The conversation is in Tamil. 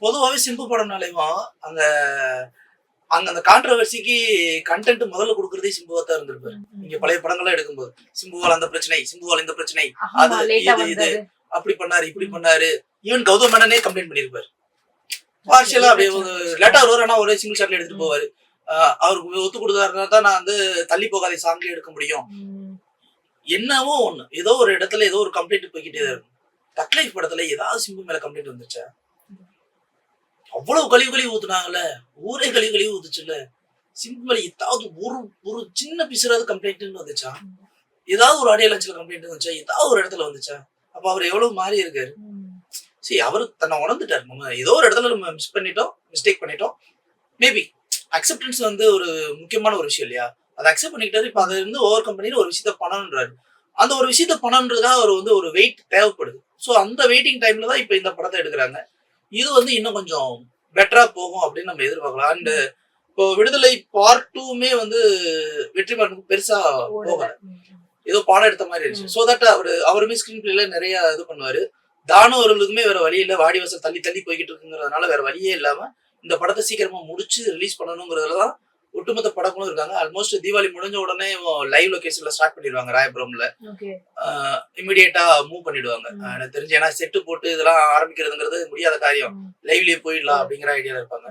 பொதுவாவே சிம்பு படம்னாலேயும் அங்க அங்க அந்த கான்ட்ரோவர்சிக்கு கண்டென்ட் முதல்ல குடுக்குறதே சிம்புவா தான் இருந்திருப்பாரு. நீங்க பழைய படங்கள்லாம் எடுக்கும்போது சிம்புவால அந்த பிரச்சனை, சிம்புவால இந்த பிரச்சனை, அது இது அப்படி பண்ணாரு, இப்படி பண்ணாரு. ஈவன் கௌதம் மேனனே கம்ப்ளைண்ட் பண்ணிருப்பாரு. பார்ஷியலா அப்படியே லேட்டா வருவாரு, ஆனா ஒரே சிங்கிள் ஷாட்ல எடுத்துட்டு போவாரு. அவருக்கு ஒத்து கொடுத்தாருன்னா தான் நான் வந்து தள்ளி போகாத சாங்லயே எடுக்க முடியும். என்னவோ ஒண்ணு, ஏதோ ஒரு இடத்துல ஏதோ ஒரு கம்ப்ளைண்ட் போய்கிட்டே தான் இருக்கும். தக் லைஃப் படத்துல ஏதாவது சிம்பு மேல கம்ப்ளைண்ட் வந்துச்சா? அவ்வளவு கழிவு ஊத்துனாங்கல்ல, ஊரே கழிவு ஊத்துச்சுல்ல. சிம்பு மேல ஏதாவது ஒரு ஒரு சின்ன பிசுறாவது கம்ப்ளைண்ட் வந்துச்சா? ஏதாவது ஒரு ஆடியோ லான்ச்ல கம்ப்ளைண்ட் வந்துச்சா? ஏதாவது ஒரு இடத்துல வந்துச்சா? அப்ப அவர் எவ்வளவு மாறி இருக்காரு. சரி, அவரு தன்னை உணர்ந்துட்டாரு. நம்ம ஏதோ ஒரு இடத்துல நம்ம மிஸ்டேக் பண்ணிட்டோம். மேபி அக்செப்டன்ஸ் வந்து ஒரு முக்கியமான ஒரு விஷயம் இல்லையா? அதை அக்செப்ட் பண்ணிக்கிட்டாரு. இப்ப அதை இருந்து ஓவர் கம் பண்ணி ஒரு விஷயத்த பண்ணணுன்றாரு. அந்த ஒரு விஷயத்த பண்ணணுன்றதுக்காக அவர் வந்து ஒரு வெயிட் தேவைப்படுது. சோ அந்த வெயிட்டிங் டைம்ல தான் இப்ப இந்த படத்தை எடுக்கிறாங்க. இது வந்து இன்னும் கொஞ்சம் பெட்டரா போகும் அப்படின்னு நம்ம எதிர்பார்க்கலாம். அண்ட் இப்போ விடுதலை பார்ட் 2மே வந்து வெற்றிமாறனுக்கு பெருசா போகல. ஏதோ பாடம் எடுத்த மாதிரி இருந்துச்சு. சோ தட் அவருமே ஸ்கிரீன் பிளேல நிறைய இது பண்ணுவாரு. தானு அவர்களுக்குமே வேற வழி இல்ல, வாடிவாசல் தள்ளி தள்ளி போய்கிட்டு இருக்குங்கிறதுனால வேற வழியே இல்லாம இந்த படத்தை சீக்கிரமா முடிச்சு ரிலீஸ் பண்ணணுங்கிறதுலதான் ஒட்டுமொத்த படங்களும் இருக்காங்க. ஆல்மோஸ்ட் தீபாவளி முடிஞ்ச உடனே லைவ் லொகேஷன்ல ஸ்டார்ட் பண்ணிடுவாங்க. ராயபுரம்ல இமிடியேட்டா மூவ் பண்ணிடுவாங்க எனக்கு தெரிஞ்சு. ஏன்னா செட்டு போட்டு இதெல்லாம் ஆரம்பிக்கிறதுங்கிறது முடியாத காரியம். லைவ்லயே போயிடலாம் அப்படிங்கிற ஐடியால இருப்பாங்க.